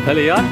Kalian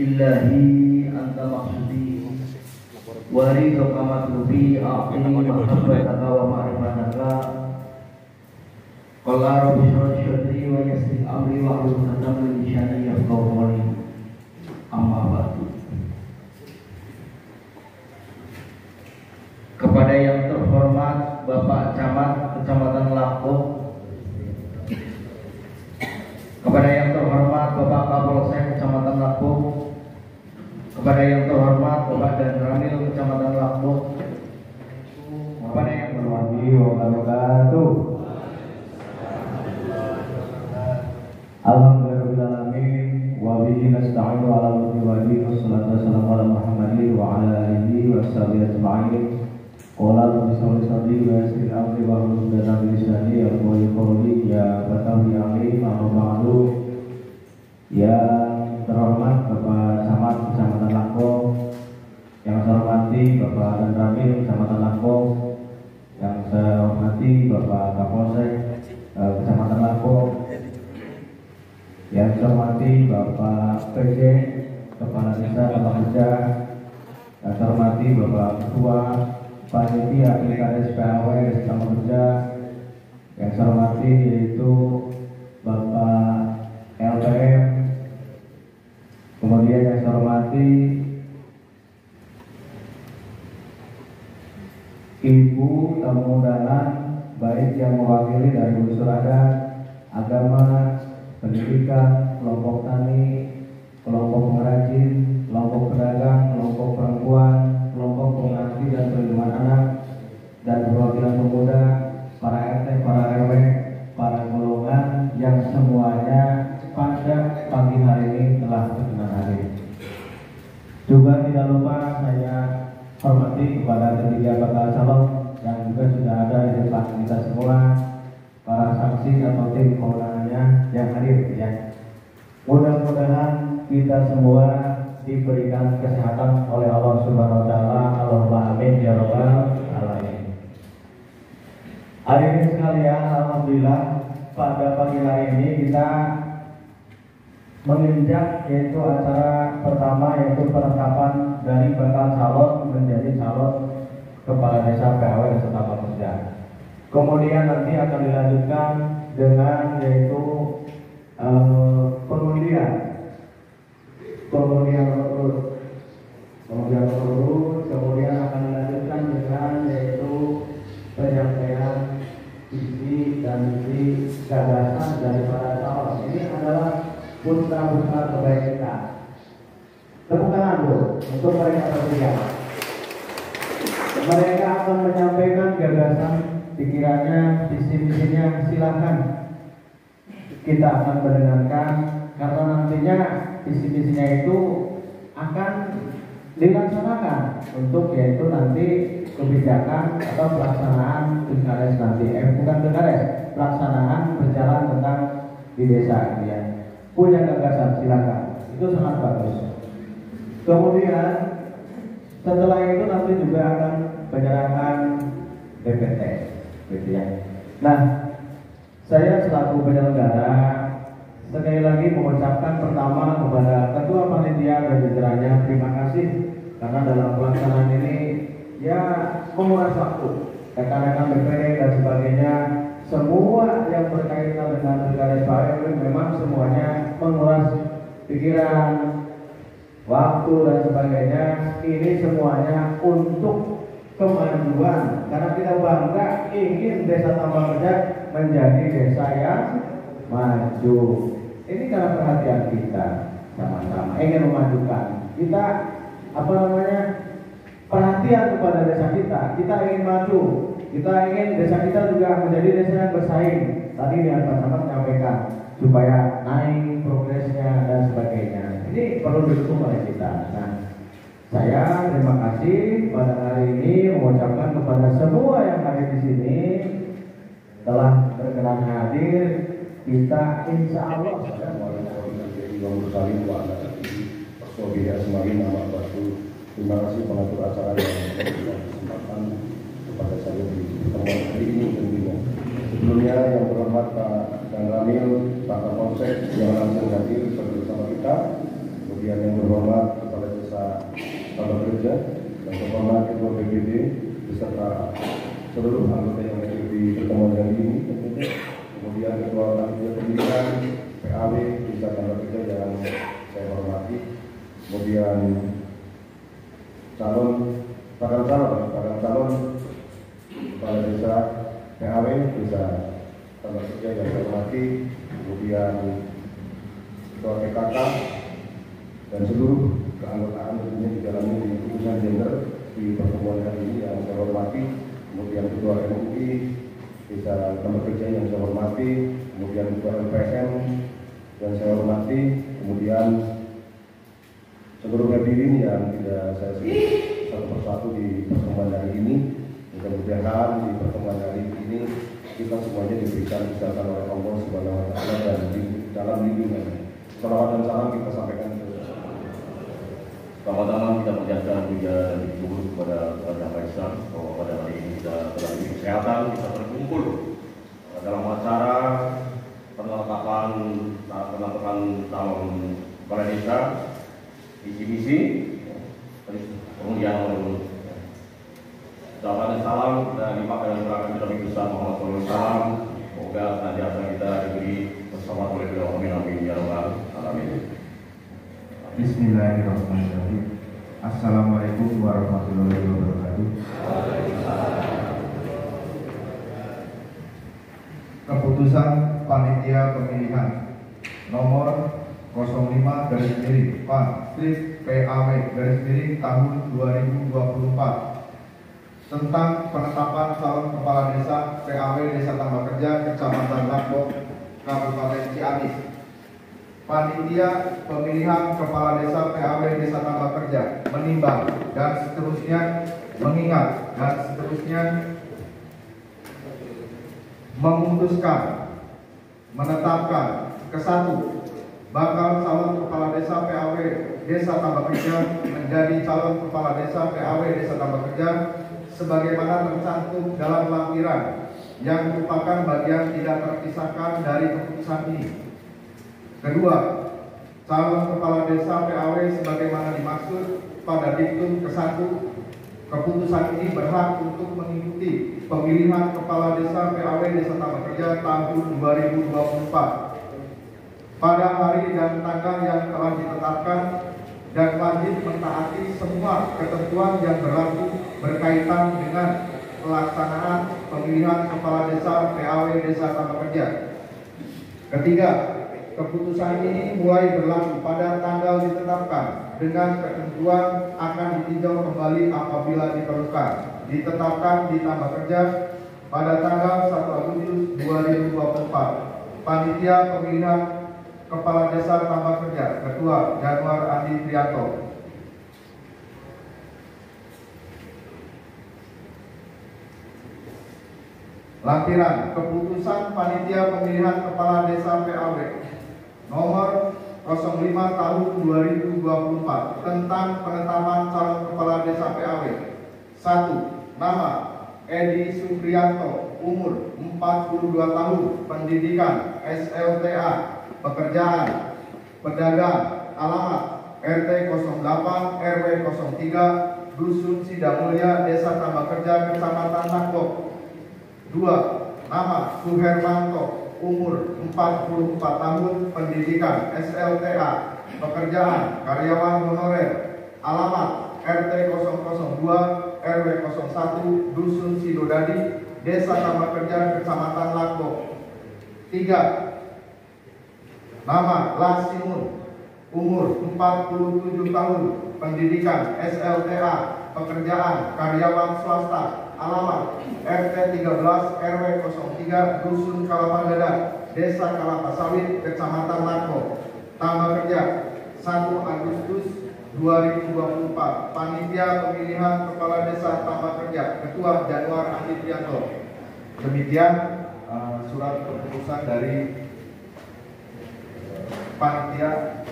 Ilahi anta maksudi wa ridha matlubi a'ini mahabbataka wa ma'rifataka qala rabbi shrah sadri wa yassir amri wa hlul 'uqdatam min lisani yafqahu qawli amma ba'du. Kepada yang terhormat Bapak Camat Kecamatan Lampung, kepada yang terhormat Bapak Kapolsek Kecamatan Lampung, kepada yang terhormat Bapak Dan Ramil Kecamatan Lampung, kepada yang berwajib wabarakatuh. Alhamdulillahirobbilalamin wa bihi nasta'inu ala umuri wa dini wassalatu wassalamu ala Muhammadin wa ala alihi washabihi ajma'in. Qala rabbi shrah sadri wa yassir amri wa hlul 'uqdatam min lisani yafqahu qawli. Ya Batawi Alim amma ba'du. Yang terhormat Bapak Camat Kecamatan Lampung, yang saya hormati Bapak Dan Ramil Kecamatan Lampung, yang saya hormati Bapak Kapolsek Kecamatan Lampung, yang saya hormati Bapak PJ Kepala Desa Lampung, yang saya hormati Bapak Ketua Panitia PKS PAW Lampung, yang saya hormati yaitu Bapak LPM, kemudian yang saya hormati Ibu tamu undangan, baik yang mewakili dari unsur adat, agama, pendidikan, kelompok tani, kelompok pengrajin, kelompok pedagang, kelompok perempuan, kelompok pengantin dan perlindungan anak, dan perwakilan pemuda, para RT, para RW, para golongan yang semuanya pada pagi hari ini telah berkenan hadir. Juga tidak lupa saya hormati kepada ketiga bakal calon yang juga sudah ada di depan kita semua, para saksi atau tim kewenangannya yang hadir ya. Mudah-mudahan kita semua diberikan kesehatan oleh Allah Subhanahu wa taala. Allahumma amin ya rabbal alamin. Hadirin sekalian, alhamdulillah pada pagi hari ini kita menginjak yaitu acara pertama, yaitu penetapan dari bakal calon menjadi calon kepala desa PAW serta Bapeda. Kemudian nanti akan dilanjutkan dengan yaitu pengundian urut, kemudian akan dilanjutkan dengan yaitu penyampaian visi dan misi gagasan dari para calon. Ini adalah putra-putra terbaik kita. Tepuk tangan dulu untuk mereka bertiga. Mereka akan menyampaikan gagasan, pikirannya, visi misinya. Silakan kita akan mendengarkan, karena nantinya visi-visinya itu akan dilaksanakan untuk yaitu nanti kebijakan atau pelaksanaan pilkades nanti, bukan pilkades, pelaksanaan berjalan tentang di desa ya. Punya gagasan, silakan, itu sangat bagus. Kemudian setelah itu nanti juga akan penyerahan DPT, gitu ya. Nah, saya selaku penyelenggara sekali lagi mengucapkan pertama kepada Ketua Panitia dan jajarannya terima kasih, karena dalam pelaksanaan ini ya menguras waktu, rekan-rekan BPD dan sebagainya, semua yang berkaitan dengan pilkades Pak RW memang semuanya menguras pikiran, waktu dan sebagainya. Ini semuanya untuk kemajuan, karena kita bangga ingin Desa Tambak Kerja menjadi desa yang maju. Ini karena perhatian kita sama-sama ingin memajukan. Kita perhatian kepada desa kita. Kita ingin maju. Kita ingin desa kita juga menjadi desa yang bersaing. Tadi yang Pak Samad menyampaikan supaya naik progresnya dan sebagainya. Ini perlu didukung oleh kita. Nah, saya terima kasih pada hari ini mengucapkan kepada semua yang hadir di sini telah berkenan hadir. Kita insya Allah terima kasih pengatur acara yang memberikan kesempatan kepada saya di pertemuan hari ini tentunya. Sebelumnya yang terhormat Pak Dan Ramil, Pak Kapolsek yang langsung hadir bersama kita, kemudian yang terhormat Kepala Desa Tambak Kerja, yang terhormat Ketua BPD beserta seluruh anggota yang hadir di pertemuan hari ini tentunya. Kemudian Ketua Panitia Pendidikan PAW Desa Tambak Kerja yang saya hormati, kemudian bakal calon kepala desa PAW Desa Tambak Kerja yang saya hormati, kemudian Ketua PKK dan seluruh keanggotaan tentunya dijalani di urusan gender di pertemuan kali ini yang saya hormati, kemudian Ketua MUI Desa Tambak Kerja yang saya hormati, kemudian Ketua LPM yang saya hormati, kemudian seluruh hadirin yang tidak saya sebut satu persatu di pertemuan hari ini. Mudah-mudahan di pertemuan hari ini kita semuanya diberikan kesehatan oleh Allah Subhanahu wa Ta'ala dan di dalam lindungan. Salawat dan salam kita sampaikan ke pertama kita menjaga puja dan disyukur kepada Tuhan Islam bahwa pada hari ini kita telah diberi kesehatan, kita berkumpul dalam acara penetapan calon kepala desa, visi-misi, kemudian oleh salam dan salam dan dipakai dalam rangka kita Nabi besar Muhammad SAW. Semoga senantiasa kita diberi bersama oleh beliau. Amin amin ya rabbal alamin. Bismillahirrahmanirrahim. Assalamualaikum warahmatullahi wabarakatuh. Keputusan Panitia Pemilihan nomor 05 PAW tahun 2024 tentang penetapan calon kepala desa PAW Desa Tambak Kerja Kecamatan Lambok Kabupaten Ciamis. Panitia Pemilihan Kepala Desa PAW Desa Tambak Kerja menimbang dan seterusnya mengingat dan seterusnya memutuskan menetapkan kesatu bakal calon kepala desa PAW Desa Tambak Kerja menjadi calon kepala desa PAW Desa Tambak Kerja sebagaimana tercantum dalam lampiran yang merupakan bagian tidak terpisahkan dari keputusan ini. Kedua, calon kepala desa PAW sebagaimana dimaksud pada diktum ke-1 keputusan ini berhak untuk mengikuti pemilihan kepala desa PAW Desa Tambak Kerja tahun 2024 pada hari dan tanggal yang telah ditetapkan dan wajib mentaati semua ketentuan yang berlaku berkaitan dengan pelaksanaan pemilihan kepala desa PAW Desa Tambak Kerja. Ketiga, keputusan ini mulai berlaku pada tanggal ditetapkan dengan ketentuan akan ditinjau kembali apabila diperlukan. Ditetapkan di Tambak Kerja pada tanggal 1 Agustus 2024 Panitia Pemilihan Kepala Desa Tambak Kerja, Ketua Januar Andi Prianto. Lampiran Keputusan Panitia Pemilihan Kepala Desa PAW nomor 05 tahun 2024 tentang penetapan calon kepala desa PAW. 1. Nama Edi Suprianto, umur 42 tahun, pendidikan SLTA, pekerjaan pedagang, alamat RT 08 RW 03 Dusun Sidamulya, Desa Tambak Kerja, Kecamatan Nakbok. 2. Nama Suhermanto, umur 44 tahun, pendidikan SLTA, pekerjaan karyawan honorer, alamat RT 002 RW 01 Dusun Sidodadi, Desa Tambak Kerja, Kecamatan Nakbok. 3. Nama Lasimun, umur 47 tahun, pendidikan SLTA, pekerjaan karyawan swasta, alamat RT 13 RW 03 Dusun Kalapa Gadang, Desa Kalapa Sawit, Kecamatan Nakbok. Tambak Kerja 1 Agustus 2024. Panitia Pemilihan Kepala Desa Tambak Kerja, Ketua Januar Andi Prianto. Demikian surat keputusan dari Panitia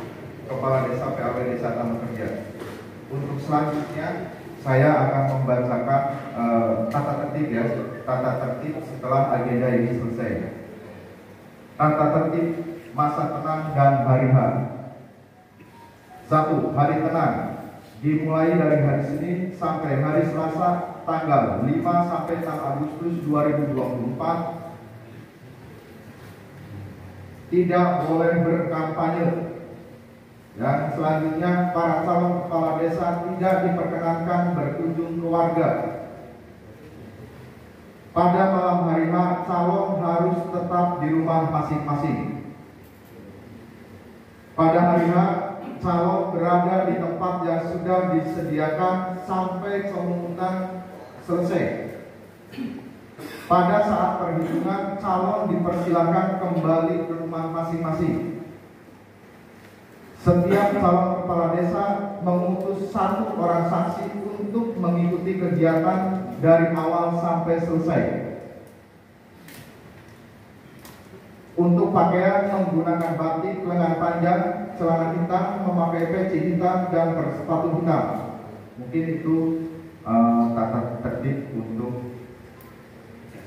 Kepala Desa PAW Desa Tambak Kerja. Untuk selanjutnya saya akan membacakan tata tertib setelah agenda ini selesai. Tata tertib masa tenang dan hari H. 1. Hari tenang dimulai dari hari Senin sampai hari Selasa tanggal 5 sampai 6 Agustus 2024. Tidak boleh berkampanye. Dan selanjutnya, para calon kepala desa tidak diperkenankan berkunjung ke warga. Pada malam hari H, calon harus tetap di rumah masing-masing. Pada hari H, calon berada di tempat yang sudah disediakan sampai pemungutan selesai. Pada saat perhitungan, calon dipersilakan kembali ke rumah masing-masing. Setiap calon kepala desa mengutus 1 orang saksi untuk mengikuti kegiatan dari awal sampai selesai. Untuk pakaian menggunakan batik lengan panjang, celana hitam, memakai peci hitam, dan bersepatu hitam. Mungkin itu tata tertib untuk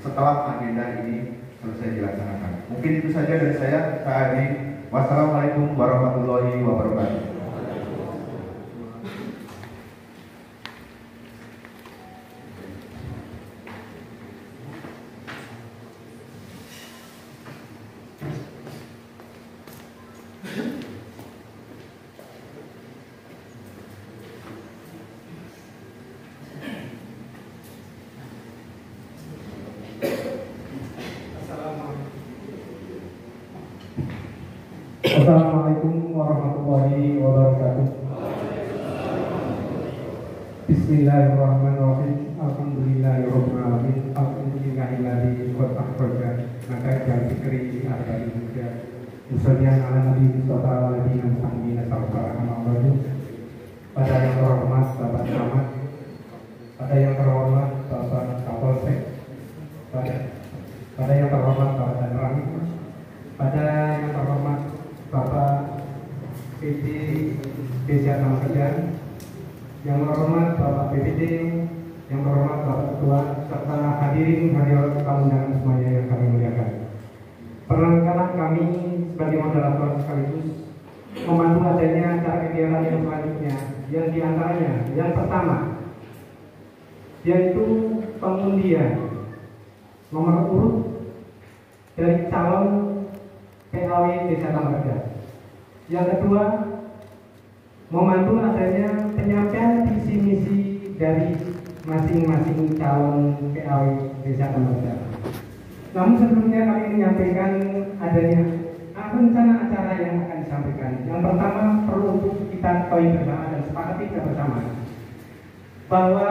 setelah agenda ini selesai dilaksanakan. Mungkin itu saja dari saya. Wassalamualaikum warahmatullahi wabarakatuh. Assalamualaikum warahmatullahi wabarakatuh. Bismillahirrahmanirrahim. Alhamdulillahirabbil alamin. Alhamdulillahilladzi khalaqa maka jal fikri arba'in hujjah. Musallian ala nabi Mustafa wa nabiyina Muhammadin sallallahu. Pada yang terhormat Bapak Camat, pada yang terhormat Bapak Kapolsek, pada yang terhormat Bapak Danram, pada yang terhormat Bapak PD Desa Tambak Kerja, yang terhormat Bapak BPD, yang terhormat Bapak Ketua, serta hadirin tamu undangan semuanya yang kami muliakan. Perkenankan kami sebagai moderator sekaligus membantu adanya acara kegiatan yang selanjutnya, yang diantaranya yang pertama yaitu pengundian nomor urut dari calon PAW Desa Tambak Kerja. Yang kedua, membantu adanya penyampaian visi misi dari masing-masing calon PAW Desa Tambak Kerja. Namun sebelumnya kami menyampaikan adanya rencana acara yang akan disampaikan. Yang pertama perlu untuk kita ketahui bersama dan sepakati bersama bahwa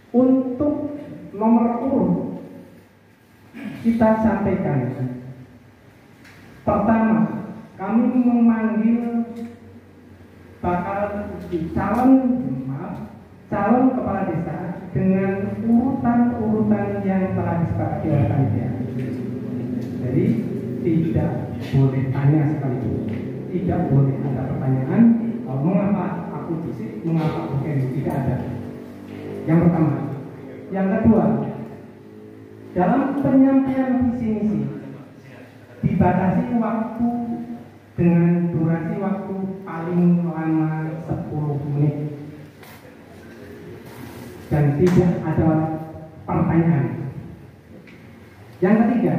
untuk nomor urut kita sampaikan Pertama, kami memanggil calon kepala desa dengan urutan-urutan yang telah disepakati oleh panitia. Jadi tidak boleh tanya sekaligus, tidak boleh ada pertanyaan mengapa aku bisik, mengapa bukan, tidak ada. Yang pertama. Yang kedua, dalam penyampaian visi misi dibatasi waktu dengan durasi waktu paling lama 10 menit dan tidak ada pertanyaan. Yang ketiga,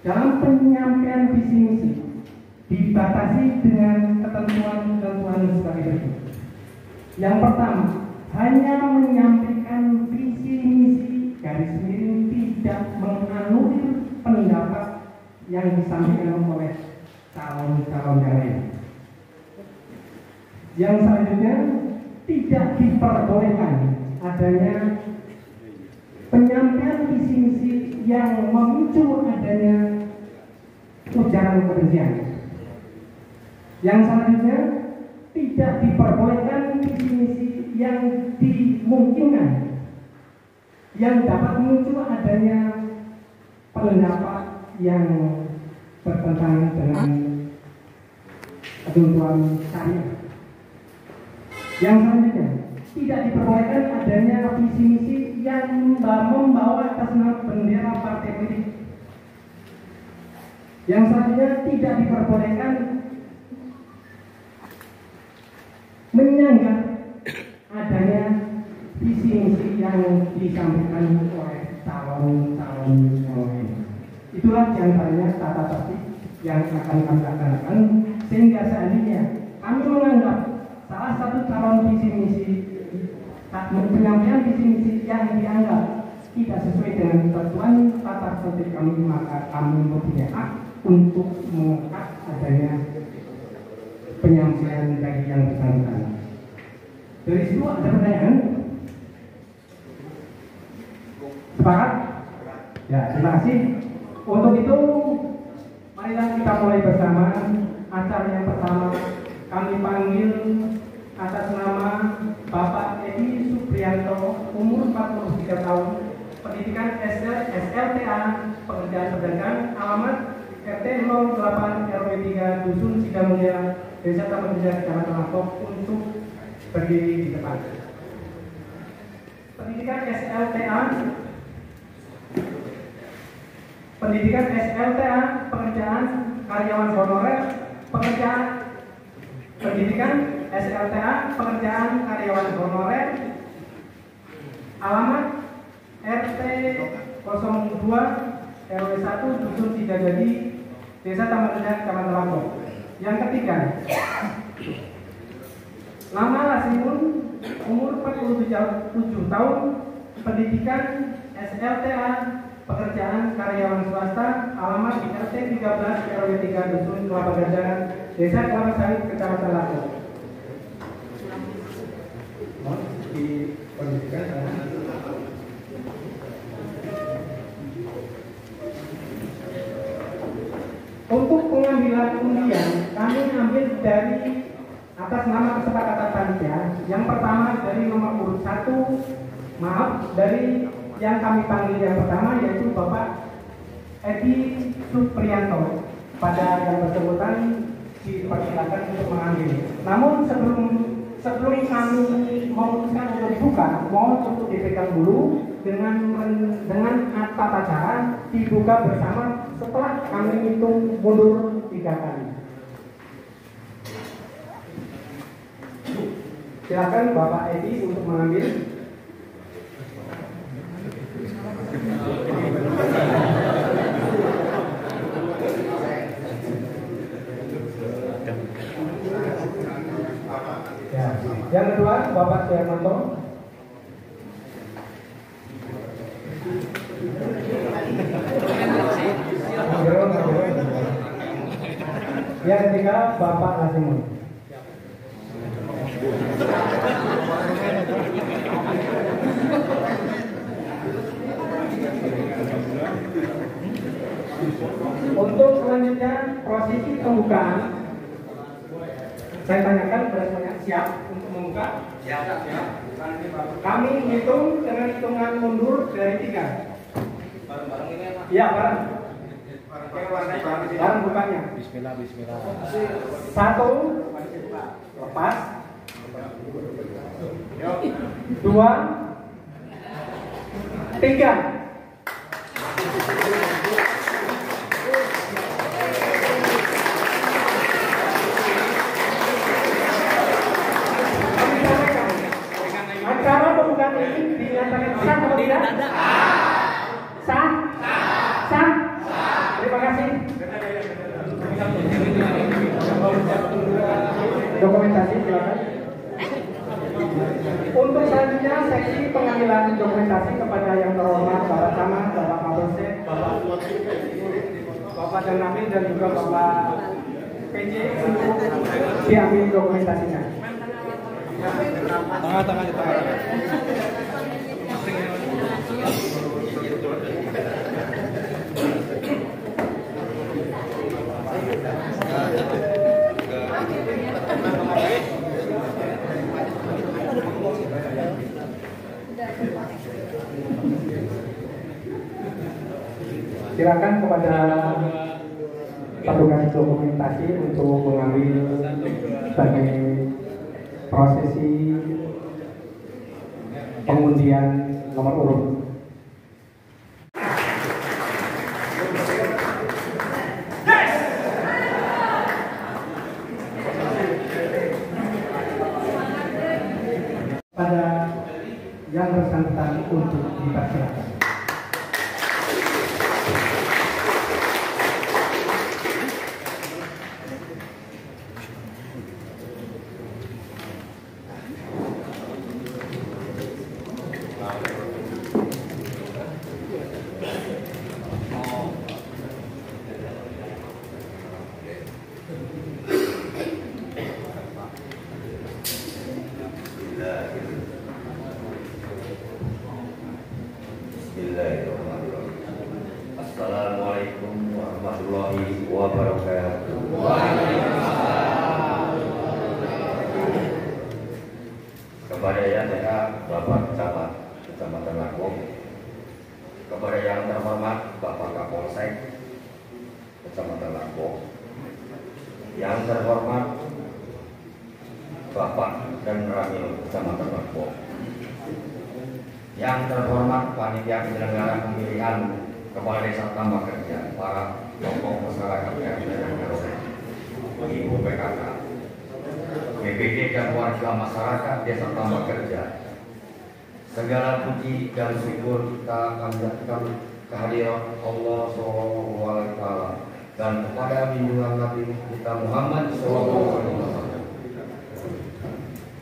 dalam penyampaian visi misi dibatasi dengan ketentuan-ketentuan sebagai berikut. Yang pertama, hanya menyampaikan visi misi garis miring, tidak menganulir pendapat yang disampaikan oleh calon-calon yang lain. Yang selanjutnya, tidak diperbolehkan adanya penyampaian visi misi yang memicu adanya ujaran kebencian. Yang selanjutnya, tidak diperbolehkan visi misi yang dimungkinkan yang dapat memicu adanya pendapat yang bertentangan dengan ketentuan syariat. Yang selanjutnya, tidak diperbolehkan adanya visi misi yang membawa atas nama bendera partai politik. Yang selanjutnya, tidak diperbolehkan menyanggah adanya visi misi yang disampaikan oleh calon-calon yang lain. Itulah diantaranya tata tertib yang akan kami laksanakan, sehingga seandainya kami menganggap salah satu calon visi misi penyampaian visi misi yang dianggap tidak sesuai dengan ketentuan tata tertib kami, maka kami mempunyai hak untuk mengangkat adanya penyampaian dari yang bersangkutan. Dari situ ada pertanyaan? Sepakat? Ya, terima kasih. Untuk itu, marilah kita mulai bersama acara yang pertama. Kami panggil atas nama Bapak Edi Suprianto, umur 43 tahun, pendidikan SLTA, pekerjaan pedagang, alamat RT 08 RW 3 Dusun Sidamulia, Desa Tamanjaya, Kecamatan Lampok, untuk berdiri di depan. Pendidikan SLTA, pekerjaan karyawan honorer, pendidikan SLTA, pekerjaan karyawan honorer, alamat RT 02 RW 1 Dusun Sidagadi, Desa Tamanjaya, Kecamatan Lampok. Yang ketiga, nama Lasimun, umur 47 tahun, pendidikan SLTA, pekerjaan karyawan swasta, alamat di RT 13 RW 3 Dusun Kelapa Gadang, Desa Kelapa Sawit, Kecamatan Lampok. Di pendidikan untuk pengambilan undian kami ambil dari atas nama kesepakatan panitia. Yang pertama dari nomor urut 1, dari yang kami panggil yang pertama, yaitu Bapak Edi Suprianto. Pada yang bersangkutan dipersilakan untuk mengambil. Namun sebelum kami memutuskan untuk dibuka, mohon untuk dipegang dulu dengan tata cara dibuka bersama setelah kami hitung mundur 3 kali. Silakan Bapak Edi untuk mengambil. Ya. Yang kedua, Bapak Suhermanto. Yang ketiga, Bapak Lasimun. Untuk selanjutnya posisi pembukaan saya tanyakan kepada semuanya, siap untuk membuka? Siap. Kami hitung dengan hitungan mundur dari 3. Bareng-bareng ini apa? Iya, bareng. Bareng bukanya. Bismillah. 1, lepas. 2, 3. Acara pembukaan ini dinyatakan sah atau tidak? Sah? Sah? Terima kasih. Dokumentasi silakan. Untuk selanjutnya seksi pengambilan dokumentasi kepada yang terhormat Bapak Camat, Bapak Mapolsek, Bapak Dan Ramil dan juga Bapak PJ untuk diambil dokumentasinya. Tengah. Silakan kepada petugas dokumentasi untuk mengambil sebagai prosesi pengundian nomor urut. Pada yang bersangkutan untuk dipersilakan. Assalamualaikum warahmatullahi wabarakatuh. Kepada yang Bapak Camat Kecamatan Lampung, kepada yang terhormat Bapak Kapolsek Kecamatan Lampung, yang terhormat Bapak Dan Ramil Kecamatan Lampung, yang terhormat panitia penyelenggara pemilihan Kepala Desa Tambak Kerja, para tokoh masyarakat yang berpengalaman, Ibu PKK, BPD dan warga masyarakat Desa Tambak Kerja, segala puji dan syukur kita panjatkan kehadiran Allah Subhanahu wa Ta'ala dan kepada junjungan Nabi kita Muhammad SAW.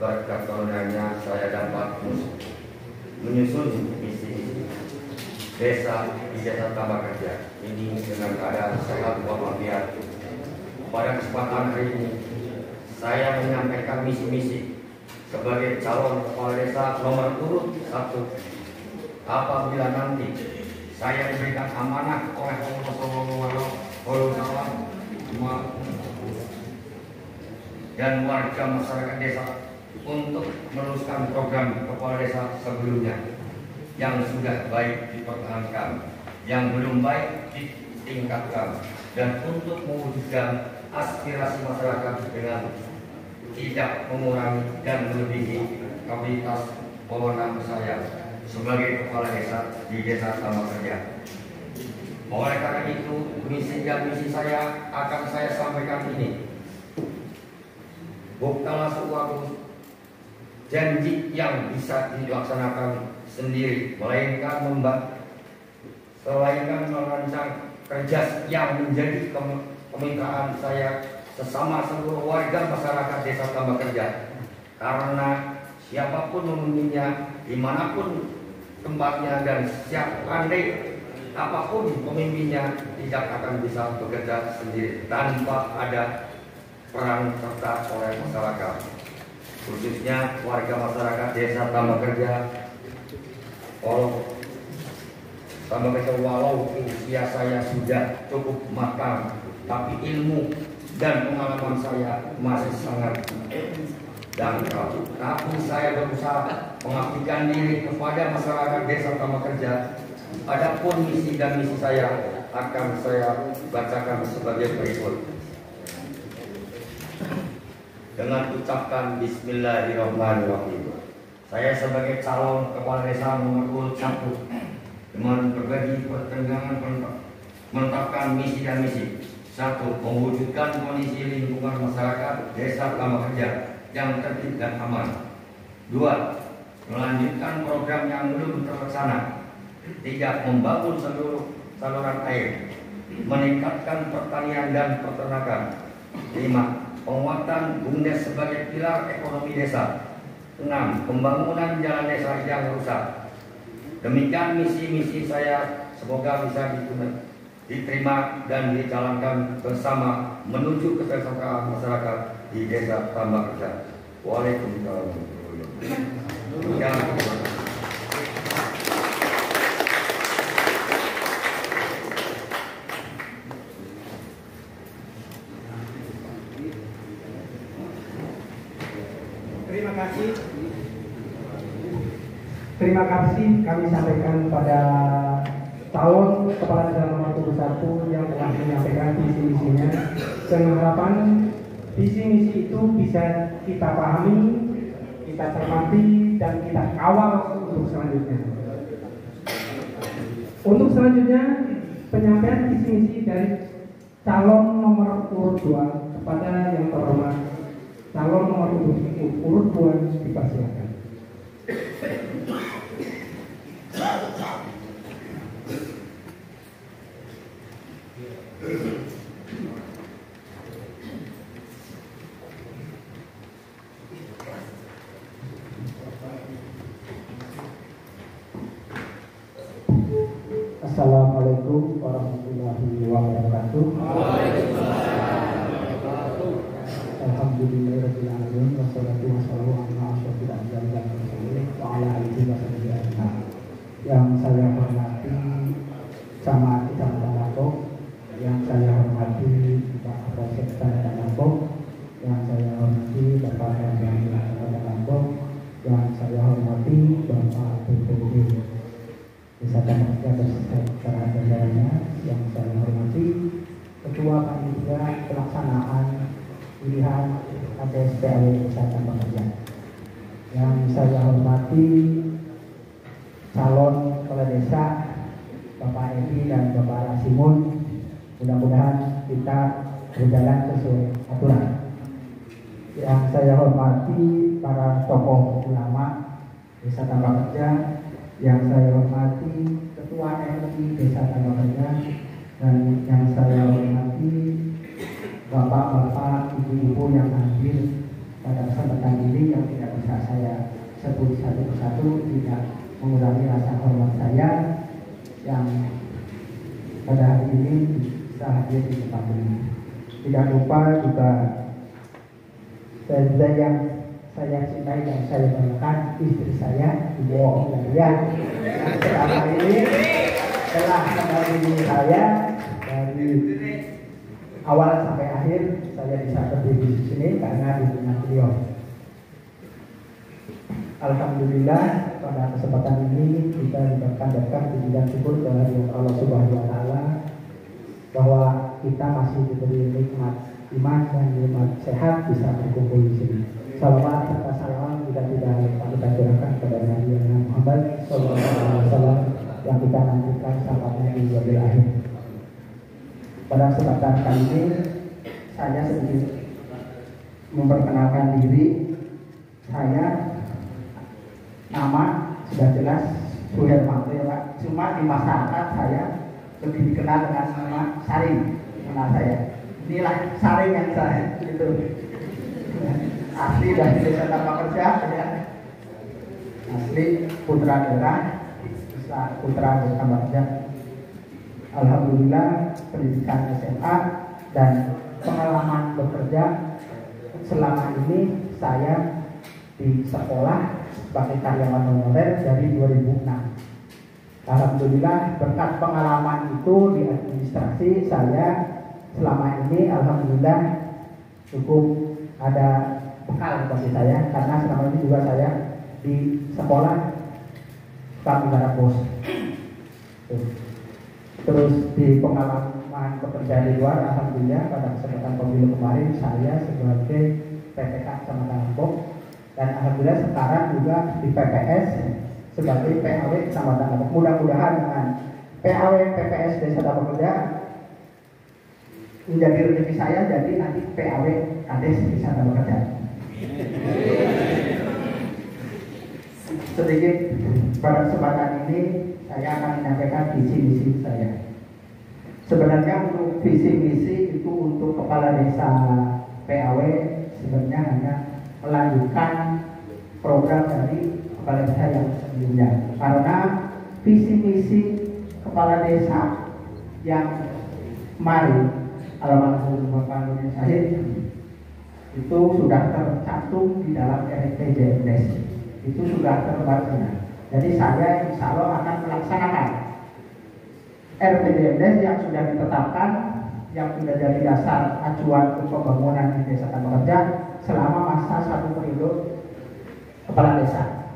Berkat karunia-Nya saya dapat menyusun misi desa di Desa Tambak Kerja ini dengan keadaan sehat walafiat. Pada kesempatan hari ini saya menyampaikan misi-misi sebagai calon kepala desa nomor urut 1. Apabila nanti saya diberikan amanah oleh Allah dan warga masyarakat desa untuk meneruskan program kepala desa sebelumnya yang sudah baik dipertahankan, yang belum baik ditingkatkan, dan untuk mewujudkan aspirasi masyarakat dengan tidak mengurangi dan melebihi kapasitas wewenang saya sebagai kepala desa di Desa Tambak Kerja. Oleh karena itu, misi dan misi saya akan saya sampaikan ini. Bukanlah suatu janji yang bisa dilaksanakan sendiri, melainkan merancang kerja yang menjadi kemitraan saya sesama seluruh warga masyarakat Desa Tambak Kerja. Karena siapapun memimpinnya, dimanapun tempatnya, dan siap pandai apapun pemimpinnya, tidak akan bisa bekerja sendiri tanpa ada peran serta oleh masyarakat, khususnya warga masyarakat Desa Tambak Kerja. Walau usia saya sudah cukup matang, tapi ilmu dan pengalaman saya masih sangat dangkal. Tapi saya berusaha mengabdikan diri kepada masyarakat Desa Tambak Kerja. Adapun misi dan misi saya akan saya bacakan sebagai berikut. Dengan ucapkan Bismillahirrahmanirrahim. Saya sebagai calon kepala desa nomor 1 dengan berbagi pertentangan menetapkan misi dan misi. 1. Mewujudkan kondisi lingkungan masyarakat Desa Tambak Kerja yang tertib dan aman. 2. Melanjutkan program yang belum terlaksana. 3. Membangun seluruh saluran air, meningkatkan pertanian dan peternakan. 5. Penguatan BUMDes sebagai pilar ekonomi desa. 6. Pembangunan jalan desa yang rusak. Demikian misi-misi saya, semoga bisa diterima dan dijalankan bersama menuju kesejahteraan masyarakat di Desa Tambak Kerja. Waalaikumsalam. Terima kasih kami sampaikan pada calon kepala desa nomor 1 yang telah menyampaikan visi-misinya dengan harapan visi-misi itu bisa kita pahami, kita cermati, dan kita kawal untuk selanjutnya. Untuk selanjutnya penyampaian visi-misi dari calon nomor urut 2 kepada yang terhormat calon nomor urut 2 dipersilakan. Assalamualaikum warahmatullahi wabarakatuh. Alhamdulillahirabbil alamin wassalatu wassalamu ala asyrofil anbiya'i wal mursalin wa ala alihi wa sahbihi ajma'in. Yang saya hormati Camat Kecamatan Lampung, yang saya hormati Pak Kapolsek Kecamatan Lampung, yang saya hormati Bapak Kepala Kecamatan Lampung, yang saya hormati Bapak BPD Desa Tambak Kerja beserta jajarannya, yang saya hormati Ketua Panitia Pelaksanaan Pilihan ADSPAW Desa Tambak Kerja, yang saya hormati calon kepala desa Bapak Edi dan Bapak Rasimun. Mudah-mudahan kita berjalan sesuai aturan. Yang saya hormati para tokoh ulama Desa Tambak Kerja, yang saya hormati Ketua MUI Desa Tambak Kerja, dan yang saya hormati bapak-bapak, ibu-ibu yang hadir pada kesempatan ini yang tidak bisa saya sebut satu persatu, tidak mengurangi rasa hormat saya yang pada hari ini bisa hadir di tempat ini. Tidak lupa juga yang saya cintai dan saya banggakan, istri saya, Ibu Olia, yang selama ini telah mendampingi saya dari awal sampai akhir. Saya bisa berdiri di sini karena dukungan beliau. Alhamdulillah pada kesempatan ini kita diberkahi puji dan syukur kehadirat Allah Subhanahu wa taala bahwa kita masih diberi nikmat iman dan nikmat sehat bisa berkumpul di sini. Salawat serta salam kita tidak kita curahkan kepada Nabi Muhammad SAW yang kita nantikan sahabatnya di wabil akhir. Pada kesempatan kali ini saya sedikit memperkenalkan diri. Saya nama sudah jelas Suher Mantel, Pak. Cuma di masyarakat saya lebih dikenal dengan nama Saring. Nama saya inilah Saring yang saya itu asli dari Desa Tambak Kerja ya. Asli putra daerah putra Desa Tambak Kerja. Alhamdulillah pendidikan SMA dan pengalaman bekerja selama ini saya di sekolah sebagai karyawan honorer dari 2006. Alhamdulillah berkat pengalaman itu di administrasi saya selama ini alhamdulillah cukup ada bekal bagi saya, karena selama ini juga saya di sekolah Pramugara Pos. Terus di pengalaman pekerjaan di luar, alhamdulillah pada kesempatan pemilu kemarin saya sebagai PPK Kecamatan Lombok, dan alhamdulillah sekarang juga di PPS sebagai PAW Kecamatan Lombok. Mudah-mudahan dengan PAW PPS Desa Tambak Kerja menjadi rezeki saya, jadi nanti PAW Kades Desa Tambak Kerja. Sedikit pada kesempatan ini saya akan menyampaikan visi misi saya. Sebenarnya untuk visi misi itu untuk kepala desa PAW sebenarnya hanya melanjutkan program dari kepala desa yang sebelumnya, karena visi misi kepala desa yang kemarin almarhum Bapak Nurdin Syahid itu sudah tercantum di dalam RPJMdes, itu sudah terbaca. Jadi saya insya Allah akan melaksanakan RPJMdes yang sudah ditetapkan, yang sudah jadi dasar acuan untuk pembangunan di Desa Tambak Kerja selama masa 1 periode kepala desa.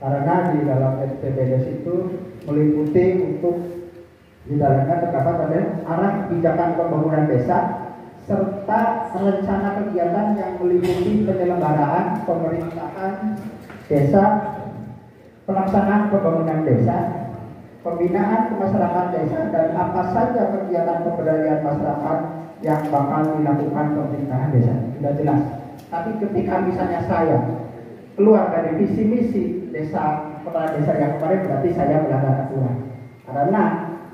Karena di dalam RPJMdes itu meliputi untuk di dalamnya terdapat pada arah kebijakan pembangunan desa serta rencana kegiatan yang meliputi penyelenggaraan pemerintahan desa, pelaksanaan pembangunan desa, pembinaan kemasyarakatan desa, dan apa saja kegiatan pemberdayaan masyarakat yang bakal dilakukan pemerintahan desa. Sudah jelas. Tapi ketika misalnya saya keluar dari visi misi desa kepala desa yang kemarin, berarti saya melanggar aturan, karena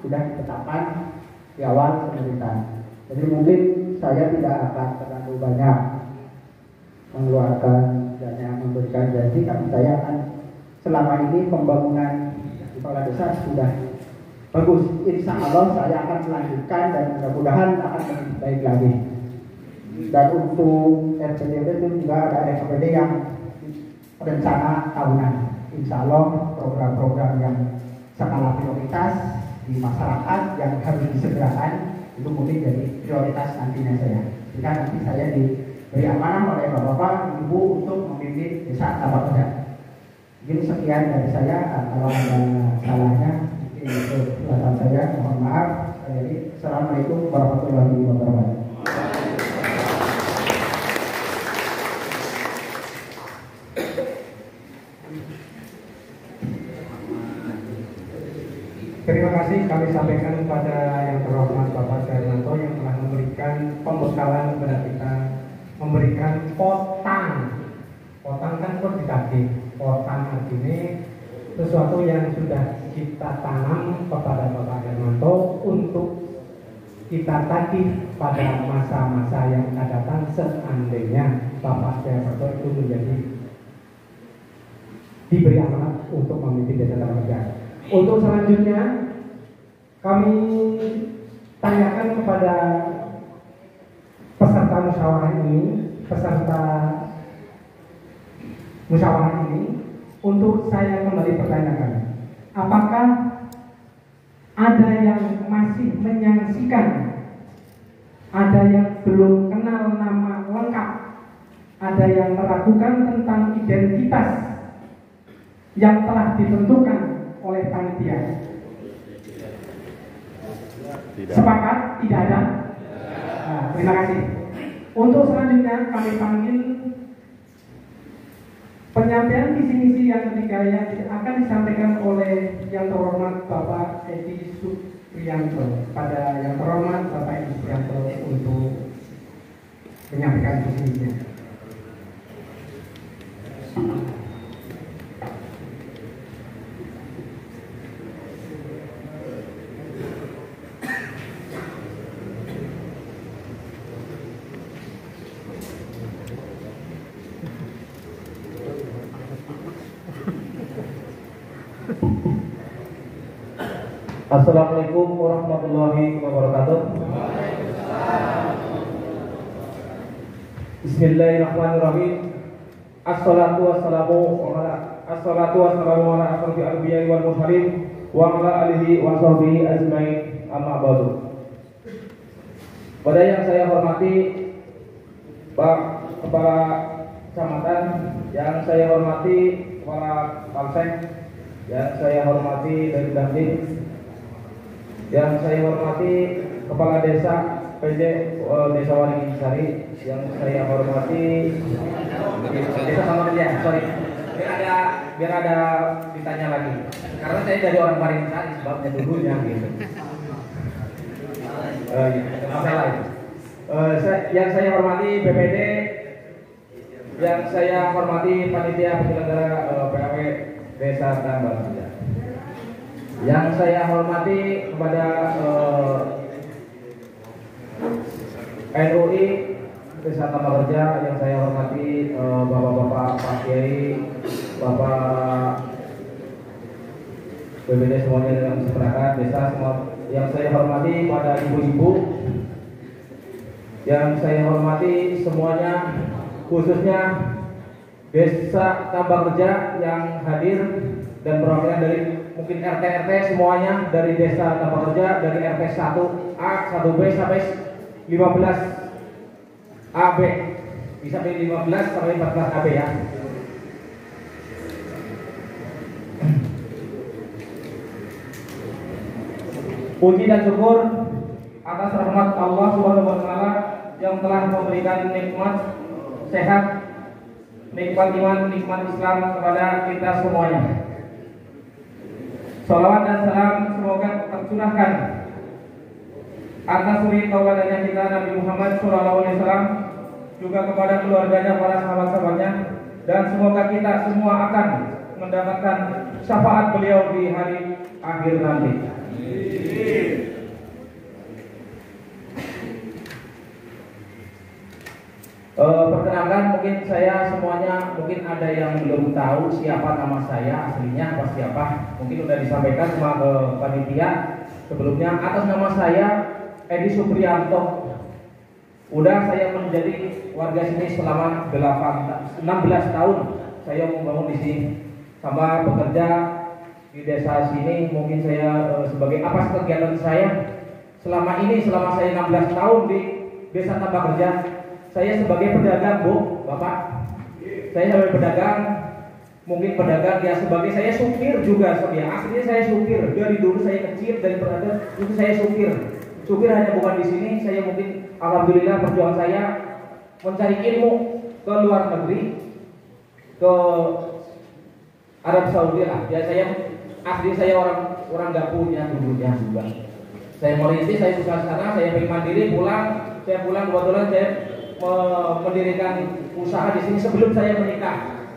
sudah ditetapkan di awal pemerintahan. Jadi mungkin saya tidak akan terlalu banyak mengeluarkan dana, memberikan janji, tapi saya akan selama ini pembangunan kepala desa sudah bagus. Insya Allah saya akan melanjutkan dan mudah-mudahan akan lebih baik lagi. Dan untuk RPJMD itu juga ada RPJMD yang rencana tahunan. Insya Allah program-program yang skala prioritas di masyarakat yang harus disegerakan itu mungkin jadi prioritas nantinya saya. Jika nanti saya diberi amanah oleh Bapak-Bapak, Ibu untuk memimpin Desa Tambak Kerja. Mungkin sekian dari saya. Kalau ada salahnya mungkin itu penjelasan saya, mohon maaf. Jadi assalamualaikum warahmatullahi wabarakatuh. Terima kasih kami sampaikan kepada yang terhormat Bapak Darmanto yang telah memberikan pembekalan kepada kita, memberikan potang. Potang kan kuantitatif, potang artinya sesuatu yang sudah kita tanam kepada Bapak Darmanto untuk kita tagih pada masa-masa yang akan datang seandainya Bapak Darmanto itu menjadi diberi amanat untuk memimpin Desa Tambak Kerja. Untuk selanjutnya kami tanyakan kepada peserta musyawarah ini untuk saya kembali pertanyakan, apakah ada yang masih menyaksikan, ada yang belum kenal nama lengkap, ada yang meragukan tentang identitas yang telah ditentukan oleh panitia? Sepakat? Tidak ada? Nah, terima kasih. Untuk selanjutnya kami panggil penyampaian visi misi yang ketiga yang akan disampaikan oleh yang terhormat Bapak Edi Supriyanto. Pada yang terhormat Bapak Edi Supriyanto untuk menyampaikan visi misinya. Assalamualaikum warahmatullahi wabarakatuh. Bismillahirrahmanirrahim. Assalatu wassalamu ala asyrafil anbiya'i wal mursalin wa ala alihi wa sahbihi ajmain, amma ba'du. Kepada yang saya hormati Pak Kepala Kecamatan, yang saya hormati Kepala Polsek, yang saya hormati dari Dandim, yang saya hormati Kepala Desa PJ Desa Waringin-Sari, yang saya hormati Desa Samaria, sorry, biar ada ditanya lagi, karena saya dari orang Waringin-Sari sebabnya dulunya gitu. Masalah itu. Yang saya hormati BPD, yang saya hormati panitia penyelenggara PAW Desa Tambak Kerja, yang saya hormati kepada NUI Desa Tambak Kerja, yang saya hormati bapak-bapak Pak Kiai, bapak BPD semuanya dengan seperangkat desa semua, yang saya hormati pada ibu-ibu, yang saya hormati semuanya, khususnya Desa Tambak Kerja yang hadir dan perwakilan dari mungkin RT-RT semuanya dari Desa Tambak Kerja, dari RT 1A, 1B sampai 15 AB, bisa dari 15 sampai 14 AB ya. Puji dan syukur atas rahmat Allah Subhanahu wa taala yang telah memberikan nikmat sehat, nikmat iman, nikmat Islam kepada kita semuanya. Salawat dan salam semoga tercurahkan atas suri tauladannya kita Nabi Muhammad SAW, juga kepada keluarganya, para sahabat-sahabatnya, dan semoga kita semua akan mendapatkan syafaat beliau di hari akhir nanti. Perkenalkan, mungkin saya semuanya mungkin ada yang belum tahu siapa nama saya aslinya apa siapa, mungkin sudah disampaikan sama ke panitia sebelumnya. Atas nama saya Edi Supriyanto, udah saya menjadi warga sini selama 16 tahun. Saya membangun di sini sama bekerja di desa sini. Mungkin saya sebagai apa kegiatan saya selama ini, selama saya 16 tahun di Desa Tambak Kerja. Saya sebagai pedagang, Bu, Bapak. Saya sebagai pedagang, mungkin pedagang ya, sebagai saya supir juga, ya. Aslinya saya supir. Dari dulu saya kecil, dari pedagang itu saya supir. Supir hanya bukan di sini, saya mungkin alhamdulillah perjuangan saya mencari ilmu ke luar negeri, ke Arab Saudi lah. Ya saya asli saya orang nggak punya dulunya juga. Saya merintis, saya usaha sana, saya pergi mandiri, saya pulang kebetulan saya mendirikan usaha di sini sebelum saya menikah.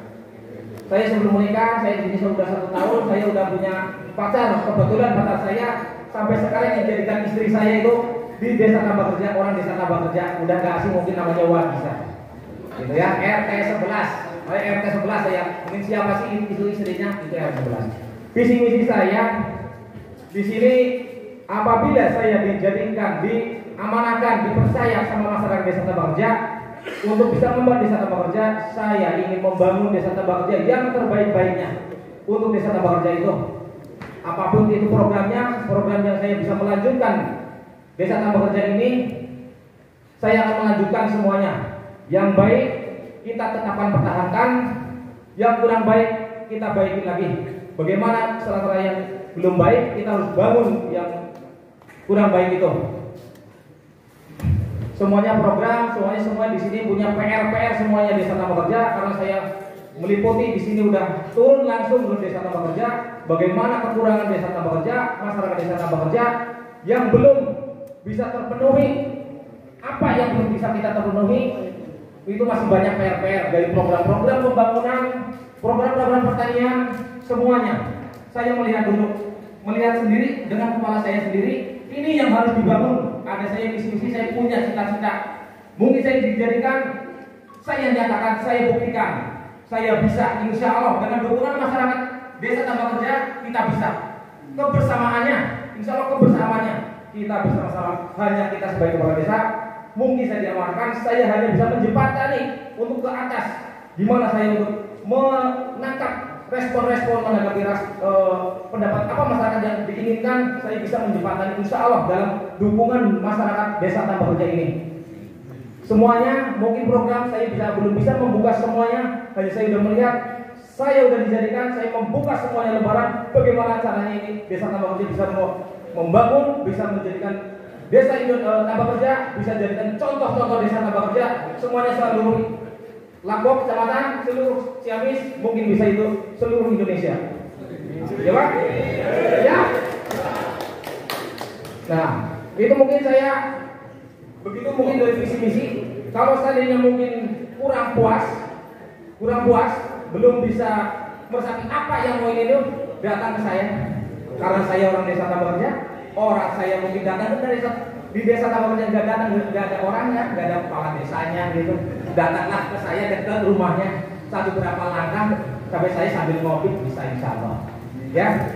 Saya sebelum menikah, saya di sini sudah 1 tahun, saya udah punya pacar. Kebetulan pacar saya sampai sekarang yang jadikan istri saya itu di Desa Tambak Kerja, orang Desa Tambak Kerja, udah gak asing, mungkin namanya Wadisa. Gitu ya, RT 11. Oleh RT 11 saya, mungkin siapa sih itu istrinya, itu RT 11. Visi misi saya di sini, apabila saya dijadikan, diamanahkan, dipercaya sama masyarakat Desa Tambak Kerja untuk bisa membangun Desa Tambak Kerja, saya ingin membangun Desa Tambak Kerja yang terbaik-baiknya untuk Desa Tambak Kerja itu. Apapun itu programnya, program yang saya bisa melanjutkan Desa Tambak Kerja ini, saya akan melanjutkan semuanya. Yang baik kita tetapkan, pertahankan, yang kurang baik kita baikin lagi. Bagaimana selama yang belum baik, kita harus bangun yang kurang baik itu. Semuanya program, semua di sini punya PR semuanya Desa Tambak Kerja, karena saya meliputi di sini udah turun langsung ke Desa Tambak Kerja. Bagaimana kekurangan Desa Tambak Kerja, masyarakat Desa Tambak Kerja yang belum bisa terpenuhi, apa yang belum bisa kita terpenuhi, itu masih banyak PR dari program-program pembangunan, program-program pertanian, semuanya. Saya melihat sendiri dengan kepala saya sendiri, ini yang harus dibangun. Ada saya visi-visi, saya punya cita-cita. Mungkin saya dijadikan, saya nyatakan, saya buktikan, saya bisa, insya Allah dengan dukungan masyarakat Desa Tambak Kerja kita bisa. Kebersamaannya, insya Allah kebersamaannya kita bersama-sama. Hanya kita sebagai kepala desa, mungkin saya diamankan, saya hanya bisa menjembatani untuk ke atas, di mana saya untuk menangkap respon-respon menanggapi pendapat apa masyarakat yang ingin diinginkan saya bisa menjembatani insya Allah dalam dukungan masyarakat Desa Tambak Reja ini. Semuanya mungkin program saya belum bisa membuka semuanya, hanya saya sudah melihat, saya sudah dijadikan, saya membuka semuanya lembaran. Bagaimana caranya ini Desa Tambak Reja bisa membangun, bisa menjadikan Desa Tambak Reja, bisa jadikan contoh-contoh Desa Tambak Reja, semuanya seluruh Lampok, kecamatan, seluruh Ciamis, mungkin bisa itu seluruh Indonesia. Ya Pak? Ya. Nah, itu mungkin saya begitu mungkin dari visi-misi. Kalau seandainya mungkin kurang puas, belum bisa meresapi apa yang mau ini datang ke saya. Karena saya orang Desa Tambak Reja, orang saya mungkin datang dari di Desa Tambak Reja nggak ada orangnya, nggak ada kepala desanya gitu. Datanglah ke saya dan ke rumahnya satu berapa langkah sampai saya sambil ngopi bisa insya Allah. Ya,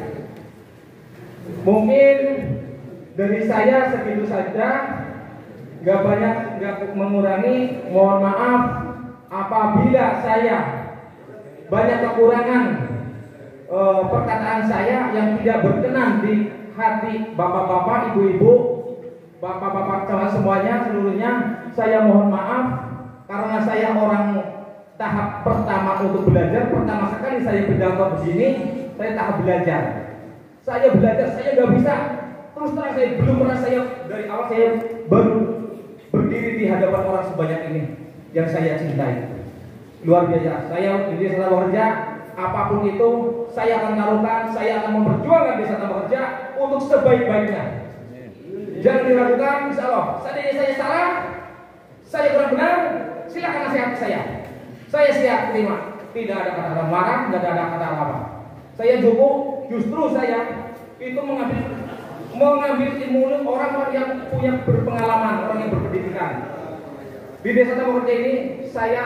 mungkin dari saya segitu saja, nggak banyak, nggak mengurangi. Mohon maaf apabila saya banyak kekurangan perkataan saya yang tidak berkenan di hati bapak-bapak, ibu-ibu, bapak-bapak semuanya seluruhnya. Saya mohon maaf karena saya orang tahap pertama untuk belajar. Pertama sekali saya pidato di sini. Saya tahap belajar. Saya belajar, saya nggak bisa. Terus terang saya belum pernah, saya dari awal saya baru berdiri di hadapan orang sebanyak ini yang saya cintai. Luar biasa. Saya di Desa Tambak Reja, apapun itu saya akan taruhkan, saya akan memperjuangkan Desa Tambak Reja untuk sebaik-baiknya. Jangan diragukan, insya Allah. Seandainya saya salah, saya kurang benar, silakan nasihat saya. Saya siap terima. Tidak ada kata marah, tidak ada kata apa. Saya cukup, justru saya itu mengambil ilmu orang yang punya berpengalaman, orang yang berpendidikan. Di Desa Tambak Reja ini saya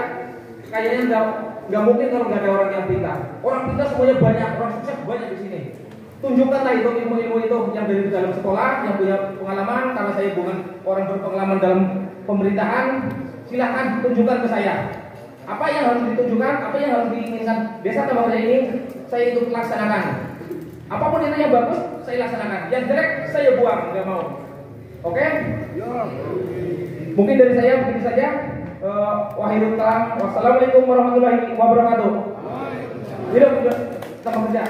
kayaknya nggak mungkin kalau nggak ada orang yang pintar. Orang pintar semuanya banyak, orang sukses banyak di sini. Tunjukkanlah itu ilmu-ilmu itu yang dari dalam sekolah, yang punya pengalaman. Karena saya bukan orang berpengalaman dalam pemerintahan, silahkan tunjukkan ke saya. Apa yang harus ditunjukkan, apa yang harus diinginkan Desa Tambak Reja ini, saya itu laksanakan. Apapun itu yang bagus, saya laksanakan. Yang jelek, saya buang, nggak mau. Oke? Mungkin dari saya begitu saja. Wahidul kalam. Wassalamualaikum warahmatullahi wabarakatuh. Hidup Tambak Reja.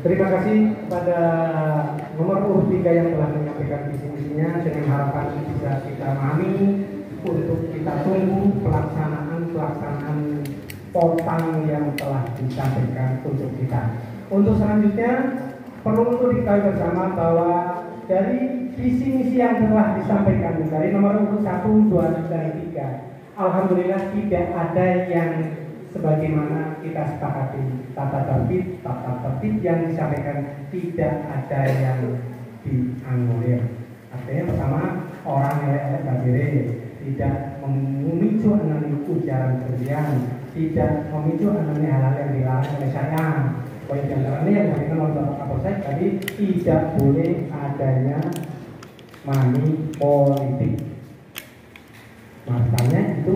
Terima kasih kepada nomor urut 3 yang telah menyampaikan visi misinya, dengan harapan bisa kita pahami untuk kita tunggu pelaksanaan potang yang telah disampaikan untuk kita. Untuk selanjutnya perlu untuk diketahui bersama bahwa dari visi misi yang telah disampaikan dari nomor urut 1, 2, dan 3, alhamdulillah tidak ada yang sebagaimana kita sepakati. Tata tertib yang disampaikan tidak ada yang dianulir. Artinya pertama, orang elek kabire, tidak memicu anani ujaran kebencian, tidak memicu anani hal-hal yang dilarang oleh saya. Poin yang terakhir yang disampaikan oleh Bapak Kapolsek tadi, tidak boleh adanya money politik. Makanya itu